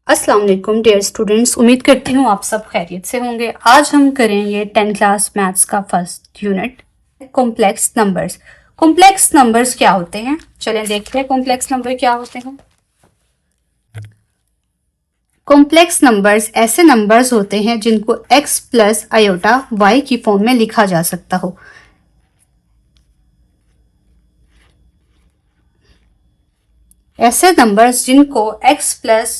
अस्सलाम वालेकुम dear students, उम्मीद करती हूँ आप सब खैरियत से होंगे। आज हम करेंगे 10th क्लास मैथ्स का first unit complex numbers. Complex numbers क्या होते हैं, चलें देखते हैं कॉम्प्लेक्स नंबर क्या होते हैं। कॉम्प्लेक्स नंबर्स ऐसे नंबर्स होते हैं जिनको x प्लस आयोटा y की फॉर्म में लिखा जा सकता हो। ऐसे नंबर्स जिनको x प्लस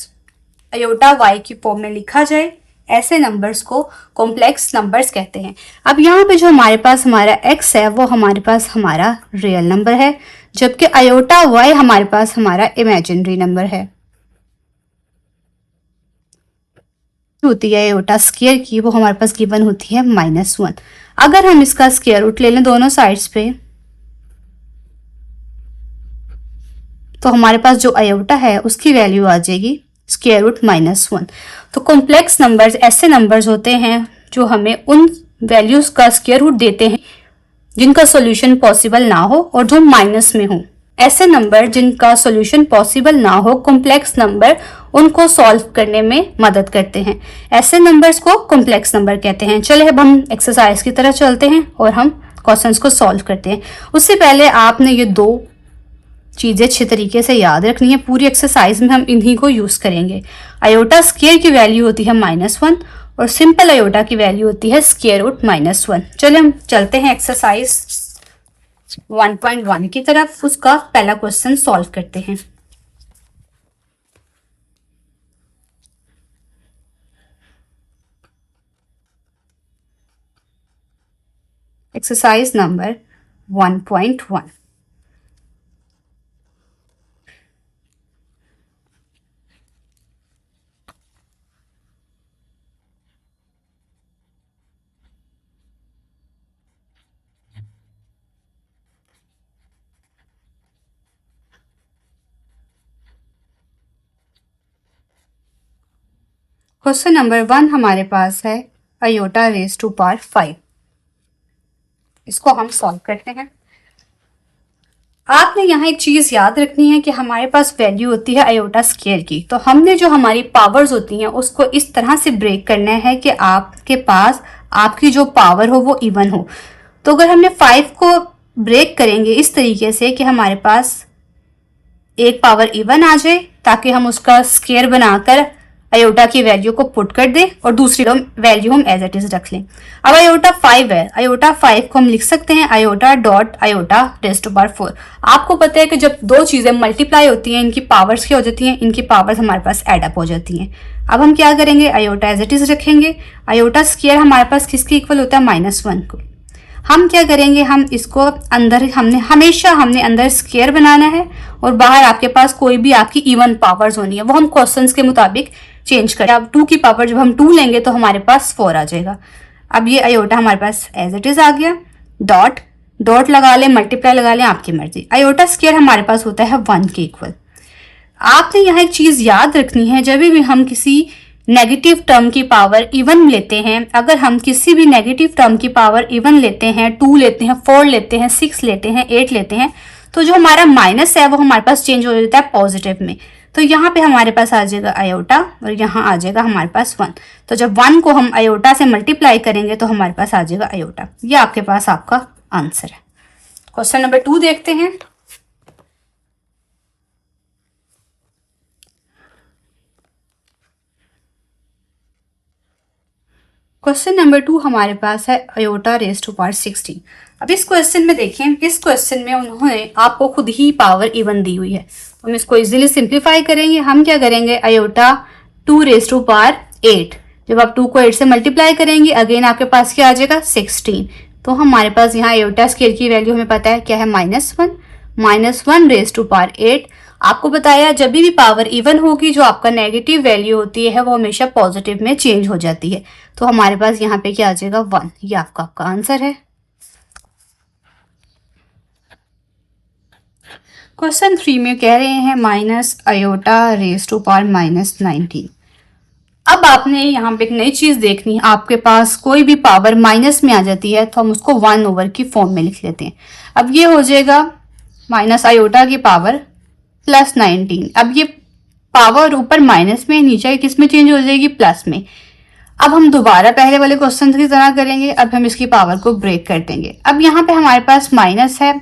आयोटा y की फॉर्म में लिखा जाए, ऐसे नंबर्स को कॉम्प्लेक्स नंबर्स कहते हैं। अब यहाँ पे जो हमारे पास हमारा x है वो हमारे पास हमारा रियल नंबर है, जबकि आयोटा y हमारे पास हमारा इमेजिनरी नंबर है। होती है आयोटा स्क्वायर की, वो हमारे पास गिवन होती है -1। अगर हम इसका स्क्वायर रूट ले लें दोनों साइड्स पे, तो हमारे पास जो आयोटा है उसकी वैल्यू आ जाएगी स्क्वायर रूट -1। तो कॉम्प्लेक्स नंबर्स ऐसे नंबर्स होते हैं जो हमें उन वैल्यूज का स्क्वायर रूट देते हैं जिनका सॉल्यूशन पॉसिबल ना हो और जो माइनस में हो। ऐसे नंबर जिनका सॉल्यूशन पॉसिबल ना हो, कॉम्प्लेक्स नंबर उनको सॉल्व करने में मदद करते हैं। ऐसे नंबर्स को कॉम्प्लेक्स नंबर कहते हैं। चले अब हम एक्सरसाइज की तरह चलते हैं और हम क्वेश्चंस को सॉल्व करते हैं। उससे पहले आपने ये दो चीज़ें अच्छे तरीके से याद रखनी है। पूरी एक्सरसाइज में हम इन्हीं को यूज़ करेंगे। आयोटा स्क्वायर की वैल्यू होती है -1 और सिंपल आयोटा की वैल्यू होती है स्क्वायर रूट -1। चलिए हम चलते हैं एक्सरसाइज 1.1 की तरफ। उसका पहला क्वेश्चन सॉल्व करते हैं। Exercise number 1.1। क्वेश्चन नंबर 1 हमारे पास है आयोटा रेज टू पावर 5। इसको हम सॉल्व करते हैं। आपने यहाँ एक चीज याद रखनी है कि हमारे पास वैल्यू होती है आयोटा स्क्वायर की, तो हमने जो हमारी पावर्स होती हैं उसको इस तरह से ब्रेक करना है कि आपके पास आपकी जो पावर हो वो इवन हो। तो अगर हमने 5 को ब्रेक करेंगे इस तरीके से कि हमारे पास एक पावर इवन आ जाए, ताकि हम उसका स्क्वायर बनाकर आयोटा की वैल्यू को पुट कर दें और दूसरी वैल्यू हम एज इट इज रख लें। अब आयोटा 5 है, आयोटा 5 को हम लिख सकते हैं iota dot iota raise to power 4। आपको पता है कि जब दो चीजें मल्टीप्लाई होती हैं, इनकी पावर्स क्या हो जाती हैं, इनकी पावर्स हमारे पास एड अप हो जाती हैं। अब हम क्या करेंगे, आयोटा एज इट इज रखेंगे। आयोटा स्क्वायर हमारे पास किसके इक्वल होता है, -1 को। हम क्या करेंगे, हम इसको अंदर हमेशा हमने अंदर स्क्वायर बनाना है और बाहर आपके पास कोई भी आपकी इवन पावर्स होनी है, वो हम क्वेश्चंस के मुताबिक चेंज करें। अब 2 की पावर जब हम 2 लेंगे तो हमारे पास 4 आ जाएगा। अब ये आयोटा हमारे पास एज इट इज आ गया। डॉट डॉट लगा लें, मल्टीप्लाई लगा लें, आपकी मर्जी। आयोटा स्क्वायर हमारे पास होता है 1 के इक्वल। आपने यहाँ एक चीज याद रखनी है, जब भी हम किसी नेगेटिव टर्म की पावर इवन लेते हैं, अगर हम किसी भी नेगेटिव टर्म की पावर इवन लेते हैं, 2 लेते हैं, 4 लेते हैं, 6 लेते हैं, 8 लेते हैं, तो जो हमारा माइनस है वो हमारे पास चेंज हो जाता है पॉजिटिव में। तो यहाँ पे हमारे पास आ जाएगा आयोटा और यहाँ आ जाएगा हमारे पास 1। तो जब 1 को हम आयोटा से मल्टीप्लाई करेंगे तो हमारे पास आ जाएगा आयोटा। ये आपके पास आपका आंसर है। क्वेश्चन नंबर 2 देखते हैं। क्वेश्चन नंबर 2 हमारे पास है आयोटा रेज़ टू पावर 16। अब इस क्वेश्चन में देखें, इस क्वेश्चन में उन्होंने आपको खुद ही पावर इवन दी हुई है। हम इसको इजीली सिंप्लीफाई करेंगे। हम क्या करेंगे, आयोटा 2 रेज़ टू पावर 8। जब आप 2 को 8 से मल्टीप्लाई करेंगे, अगेन आपके पास क्या आ जाएगा, 16। तो हमारे पास यहाँ आयोटा स्क्वायर की वैल्यू हमें पता है क्या है, -1 -1 रेज़ टू पावर 8। आपको बताया जब भी पावर इवन होगी, जो आपका नेगेटिव वैल्यू होती है वो हमेशा पॉजिटिव में चेंज हो जाती है। तो हमारे पास यहाँ पे क्या आ जाएगा, 1। ये आपका आंसर है। क्वेश्चन 3 में कह रहे हैं minus iota raise to power -19। अब आपने यहाँ पे एक नई चीज देखनी है। आपके पास कोई भी पावर माइनस में आ जाती है तो हम उसको 1 ओवर की फॉर्म में लिख लेते हैं। अब ये हो जाएगा माइनस आयोटा की पावर +19। अब ये पावर ऊपर माइनस में, नीचे किस में चेंज हो जाएगी, प्लस में। अब हम दोबारा पहले वाले क्वेश्चन की तरह करेंगे, अब हम इसकी पावर को ब्रेक कर देंगे। अब यहाँ पे हमारे पास माइनस है,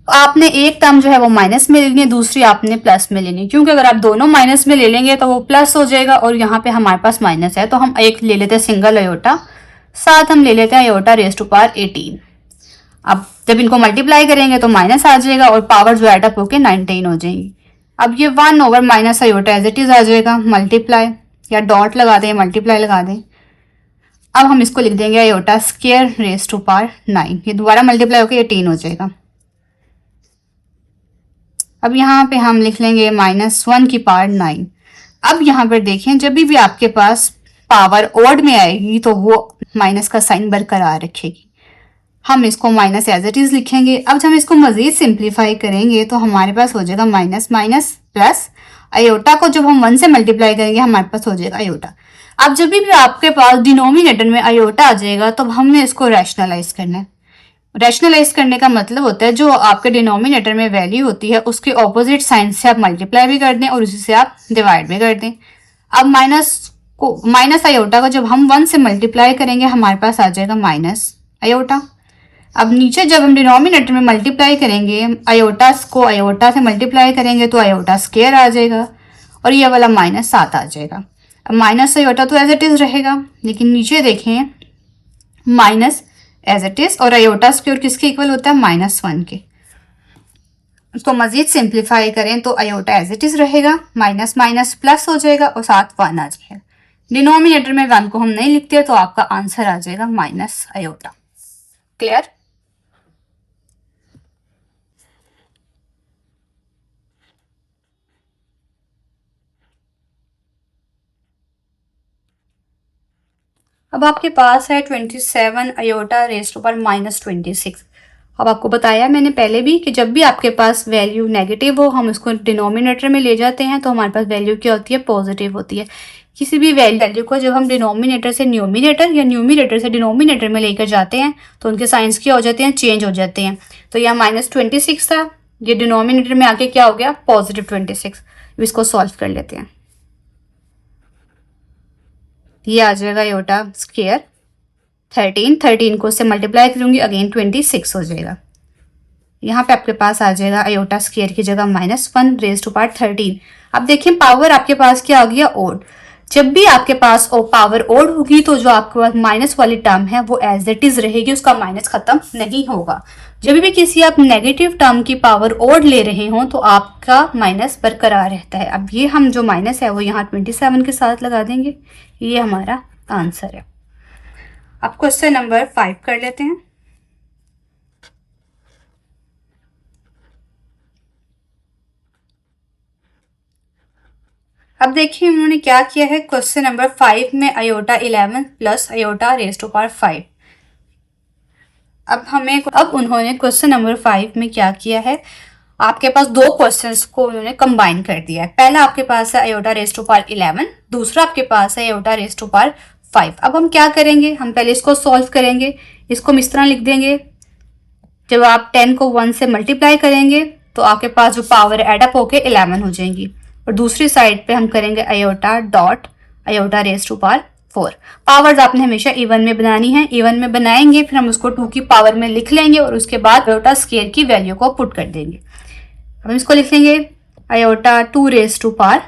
आपने एक टर्म जो है वो माइनस में लेनी है, दूसरी आपने प्लस में लेनी है, क्योंकि अगर आप दोनों माइनस में ले लेंगे तो वो प्लस हो जाएगा और यहाँ पे हमारे पास माइनस है, तो हम एक ले लेते हैं सिंगल अयोटा, साथ हम ले लेते हैं अयोटा रेज़ टू पावर 18। अब जब इनको मल्टीप्लाई करेंगे तो माइनस आ जाएगा और पावर जो एडअप होकर 19 हो जाएगी। अब ये 1 over minus iota as it is आ जाएगा, मल्टीप्लाई या डॉट लगा दें, मल्टीप्लाई लगा दें। अब हम इसको लिख देंगे iota square raise to power 9, ये दोबारा मल्टीप्लाई होकर 18 हो जाएगा। अब यहाँ पे हम लिख लेंगे -1 की पावर 9। अब यहाँ पर देखें, जब भी आपके पास पावर ऑड में आएगी तो वो माइनस का साइन बरकरार रखेगी। हम इसको माइनस एज इट इज लिखेंगे। अब जब हम इसको मजीद सिंप्लीफाई करेंगे तो हमारे पास हो जाएगा माइनस माइनस प्लस, अयोटा को जब हम 1 से मल्टीप्लाई करेंगे हमारे पास हो जाएगा अयोटा। अब जब भी आपके पास डिनोमिनेटर में अयोटा आ जाएगा तो हमने इसको रैशनलाइज करना है। रैशनलाइज करने का मतलब होता है जो आपके डिनोमिनेटर में वैल्यू होती है उसके ऑपोजिट साइन से आप मल्टीप्लाई भी कर दें और उसी से आप डिवाइड भी कर दें। अब माइनस अयोटा को जब हम 1 से मल्टीप्लाई करेंगे हमारे पास आ जाएगा माइनस अयोटा। अब नीचे जब हम डिनोमिनेटर में मल्टीप्लाई करेंगे, अयोटा को अयोटा से मल्टीप्लाई करेंगे तो अयोटा स्क्वायर आ जाएगा और ये वाला -7 आ जाएगा। अब माइनस अयोटा तो एज इट इज रहेगा, लेकिन नीचे देखें माइनस एज इट इज और अयोटा स्क्वायर किसके इक्वल होता है, -1 के। उसको मजीद सिंप्लीफाई करें तो अयोटा एज इट इज रहेगा, माइनस माइनस प्लस हो जाएगा और साथ 1 आ जाएगा। डिनोमिनेटर में 1 को हम नहीं लिखते तो आपका आंसर आ जाएगा माइनस अयोटा। क्लियर? अब आपके पास है 27 अयोटा रेज़ टू पावर -26। अब आपको बताया मैंने पहले भी कि जब भी आपके पास वैल्यू नेगेटिव हो हम उसको डिनोमिनेटर में ले जाते हैं तो हमारे पास वैल्यू क्या होती है, पॉजिटिव होती है। किसी भी वैल्यू को जब हम डिनोमिनेटर से न्यूमिनेटर या न्यूमिनेटर से डिनोमिनेटर में लेकर जाते हैं तो उनके साइंस क्या हो जाते हैं, चेंज हो जाते हैं। तो यह -26 था, ये डिनोमिनेटर में आके क्या हो गया, +26। इसको सॉल्व कर लेते हैं। ये आ जाएगा अयोटा स्क्वायर 13 को उससे मल्टीप्लाई करूंगी अगेन 26 हो जाएगा। यहाँ पे आपके पास आ जाएगा अयोटा स्क्वायर की जगह -1 रेज़ टू पावर 13। अब देखिए पावर आपके पास क्या आ गया, ओड। जब भी आपके पास पावर ओड होगी तो जो आपके पास माइनस वाली टर्म है वो एज इट इज रहेगी, उसका माइनस खत्म नहीं होगा। जब भी किसी आप नेगेटिव टर्म की पावर ओड ले रहे हो तो आपका माइनस बरकरार रहता है। अब ये हम जो माइनस है वो यहाँ 27 के साथ लगा देंगे, ये हमारा आंसर है। अब क्वेश्चन नंबर 5 कर लेते हैं। अब देखिए उन्होंने क्या किया है, क्वेश्चन नंबर 5 में iota 11 plus iota raise to power 5। अब उन्होंने क्वेश्चन नंबर 5 में क्या किया है, आपके पास दो क्वेश्चंस को उन्होंने कंबाइन कर दिया है। पहला आपके पास है अयोटा रेज़ टू पावर 11, दूसरा आपके पास है अयोटा रेज़ टू पावर 5। अब हम क्या करेंगे, हम पहले इसको सॉल्व करेंगे। इसको हम इस तरह लिख देंगे, जब आप 10 को 1 से मल्टीप्लाई करेंगे तो आपके पास जो पावर एडअप होके 11 हो जाएंगी और दूसरी साइड पे हम करेंगे iota dot iota raise to power 4। Powers आपने हमेशा इवन में बनानी है, इवन में बनाएंगे फिर हम उसको 2 की पावर में लिख लेंगे और उसके बाद अयोटा स्क्वायर की वैल्यू को पुट कर देंगे। हम इसको लिख लेंगे iota 2 raise to power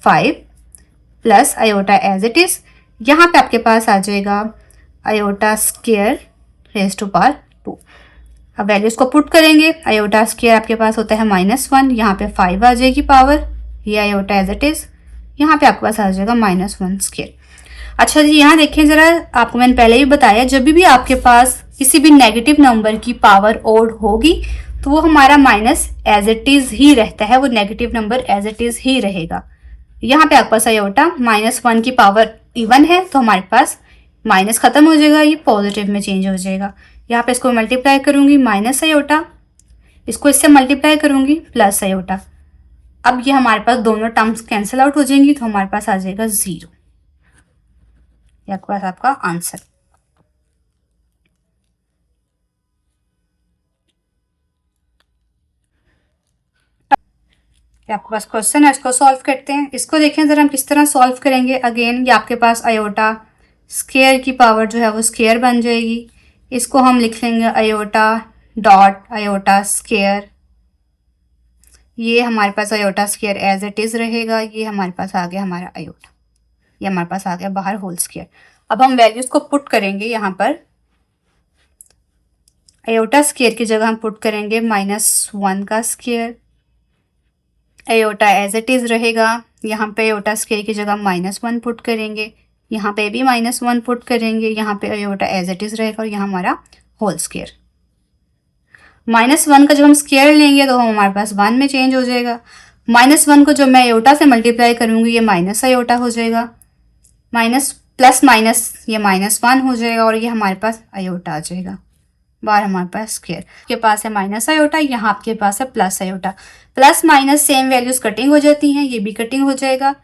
5 plus iota as it is, यहाँ पे आपके पास आ जाएगा iota square raise to power 2। अब वैल्यूज को पुट करेंगे, अयोटा स्क्वायर आपके पास होता है -1, यहाँ पे 5 आ जाएगी पावर, ये अयोटा एज इट इज, यहाँ पे आपके पास आ जाएगा -1 स्क्वायर। अच्छा जी, यहाँ देखें जरा, आपको मैंने पहले ही बताया जब भी आपके पास किसी भी नेगेटिव नंबर की पावर ओड होगी तो वो हमारा माइनस एज इट इज ही रहता है, वो negative number as it is ही रहेगा। यहाँ पे आपके पास अयोटा -1 की पावर इवन है तो हमारे पास माइनस खत्म हो जाएगा, ये पॉजिटिव में चेंज हो जाएगा। यहाँ पे इसको मल्टीप्लाई करूंगी माइनस अयोटा, इसको इससे मल्टीप्लाई करूंगी प्लस अयोटा। अब ये हमारे पास दोनों टर्म्स कैंसिल आउट हो जाएंगी तो हमारे पास आ जाएगा 0। ये आपके पास आपका आंसर। ये आपके पास क्वेश्चन है, इसको सॉल्व करते हैं। इसको देखें ज़रा हम किस तरह सॉल्व करेंगे। अगेन ये आपके पास आयोटा स्क्वायर की पावर जो है वो स्क्वायर बन जाएगी। इसको हम लिख लेंगे आयोटा डॉट आयोटा स्क्वायर। ये हमारे पास iota square as it is रहेगा। ये हमारे पास आ गया हमारा आयोटा, ये हमारे पास आ गया बाहर होल स्क्वायर। अब हम वैल्यूज़ को पुट करेंगे यहाँ पर। आयोटा स्क्वायर की जगह हम पुट करेंगे -1 का square. Iota as it is रहेगा। यहाँ पे आयोटा स्क्वायर की जगह -1 पुट करेंगे, यहाँ पे भी -1 पुट करेंगे, यहाँ पे आयोटा एज इट इज़ रहेगा और यहाँ हमारा होल स्क्वायर। -1 का जब हम स्क्वायर लेंगे तो हमारे पास 1 में चेंज हो जाएगा। -1 को जब मैं आयोटा से मल्टीप्लाई करूँगी ये माइनस आयोटा हो जाएगा, माइनस प्लस माइनस ये -1 हो जाएगा और ये हमारे पास आयोटा आ जाएगा। बाहर हमारे पास स्क्वायर के पास है माइनस आयोटा, यहाँ आपके पास है plus iota. Plus minus same values cutting हो जाती हैं, ये भी कटिंग हो जाएगा।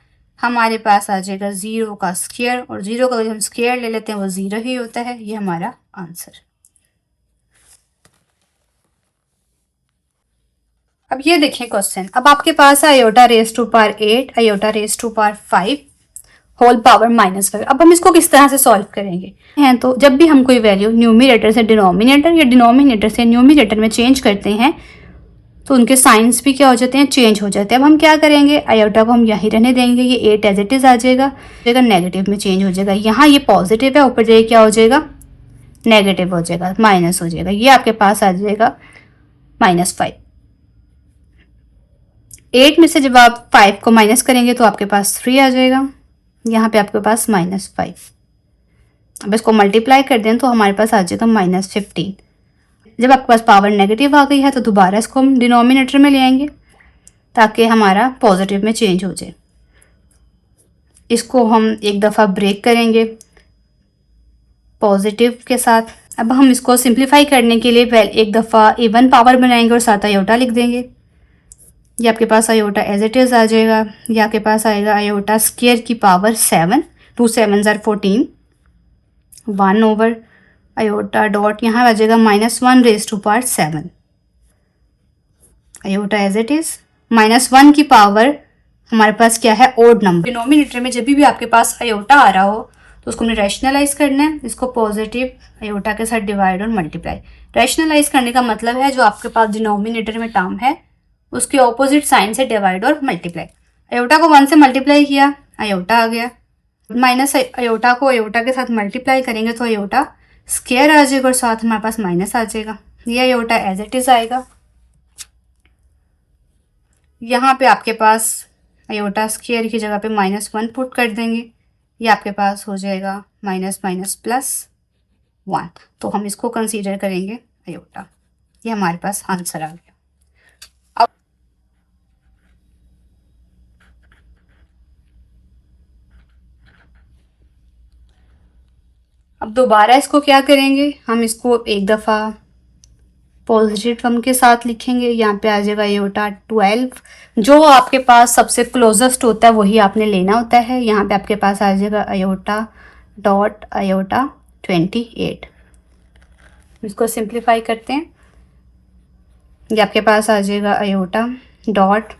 हमारे पास आ जाएगा 0 का स्क्वायर और 0 का जब हम स्क्वायर ले लेते हैं वो 0 ही होता है। ये हमारा आंसर। अब ये देखें क्वेश्चन। अब आपके पास है iota raise to power 8, iota raise to power 5 whole power -5। अब हम इसको किस तरह से सॉल्व करेंगे हैं, तो जब भी हम कोई वैल्यू न्यूमिनेटर से डिनोमिनेटर या डिनोमिनेटर से न्यूमिनेटर में चेंज करते हैं तो उनके साइंस भी क्या हो जाते हैं, चेंज हो जाते हैं। अब हम क्या करेंगे, आयोटा को हम यहीं रहने देंगे, ये 8 एज इट इज़ आ जाएगा, नेगेटिव में चेंज हो जाएगा। यहाँ ये पॉजिटिव है, ऊपर जाइए क्या हो जाएगा, नेगेटिव हो जाएगा, माइनस हो जाएगा। ये आपके पास आ जाएगा -5। 8 में से जब आप 5 को माइनस करेंगे तो आपके पास 3 आ जाएगा, यहाँ पे आपके पास -5। अब इसको मल्टीप्लाई कर दें तो हमारे पास आ जाएगा -15। जब आपके पास पावर नेगेटिव आ गई है तो दोबारा इसको हम डिनोमिनेटर में ले आएंगे ताकि हमारा पॉजिटिव में चेंज हो जाए। इसको हम एक दफ़ा ब्रेक करेंगे पॉजिटिव के साथ। अब हम इसको सिंप्लीफाई करने के लिए पहले एक दफ़ा इवन पावर बनाएंगे और साथ आयोटा लिख देंगे। ये आपके पास आयोटा एज इट इज़ आ जाएगा। ये आपके पास आएगा आयोटा स्क्वायर की power 7, 2 7s are 14, 1 over iota dot यहाँ आ जाएगा -1 raise to power 7। Iota as it is -1 की पावर हमारे पास क्या है, ओड नंबर। डिनोमिनेटर में जब भी आपके पास आयोटा आ रहा हो तो उसको हमने रैशनलाइज करना है। इसको पॉजिटिव आयोटा के साथ डिवाइड और मल्टीप्लाई। रैशनलाइज करने का मतलब है जो आपके पास डिनोमिनेटर में टर्म है उसके ऑपोजिट साइन से डिवाइड और मल्टीप्लाई। आयोटा को 1 से मल्टीप्लाई किया, आयोटा आ गया, माइनस आयोटा को आयोटा के साथ मल्टीप्लाई करेंगे तो आयोटा स्क्वायर आ जाएगा और साथ हमारे पास माइनस आ जाएगा। ये आयोटा एज इट इज़ आएगा। यहाँ पे आपके पास आयोटा स्क्वायर की जगह पे -1 पुट कर देंगे, ये आपके पास हो जाएगा -+1। तो हम इसको कंसीडर करेंगे आयोटा। ये हमारे पास आंसर आ गया। अब दोबारा इसको क्या करेंगे, हम इसको एक दफ़ा पॉजिटिव टर्म के साथ लिखेंगे। यहाँ पे आ जाएगा आयोटा 12। जो आपके पास सबसे क्लोजेस्ट होता है वही आपने लेना होता है। यहाँ पे आपके पास आ जाएगा आयोटा डॉट आयोटा 28। इसको सिंप्लीफाई करते हैं। ये आपके पास आ जाएगा आयोटा डॉट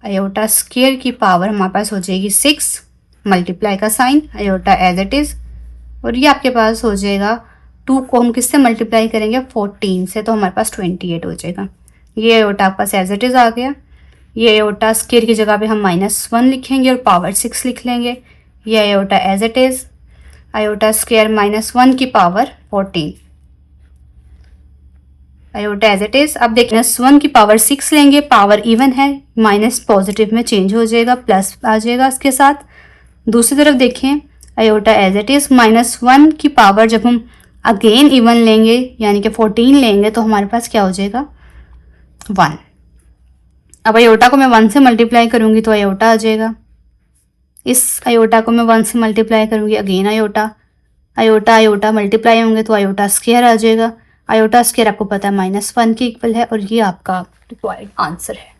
आयोटा स्क्वायर की पावर हमारे पास हो जाएगी 6, मल्टीप्लाई का sign, iota as it is, और ये आपके पास हो जाएगा 2 को हम किससे मल्टीप्लाई करेंगे, 14 से, तो हमारे पास 28 हो जाएगा। ये आयोटा आपके पास एज इट इज़ आ गया। ये आयोटा स्क्वायर की जगह पे हम -1 लिखेंगे और पावर 6 लिख लेंगे। ये iota as it is, iota square -1 की power 14, iota as it is. अब देखिए -1 की पावर 6 लेंगे, पावर इवन है, माइनस पॉजिटिव में चेंज हो जाएगा, प्लस आ जाएगा इसके साथ। दूसरी तरफ देखें आयोटा एज इट इज़, -1 की पावर जब हम अगेन इवन लेंगे यानी कि 14 लेंगे तो हमारे पास क्या हो जाएगा, 1। अब आयोटा को मैं 1 से मल्टीप्लाई करूँगी तो आयोटा आ जाएगा। इस आयोटा को मैं 1 से मल्टीप्लाई करूँगी, again iota, iota iota multiply होंगे तो आयोटा स्क्वायर आ जाएगा। आयोटा स्क्वायर आपको पता है -1 के इक्वल है और ये आपका रिक्वायर्ड आंसर है।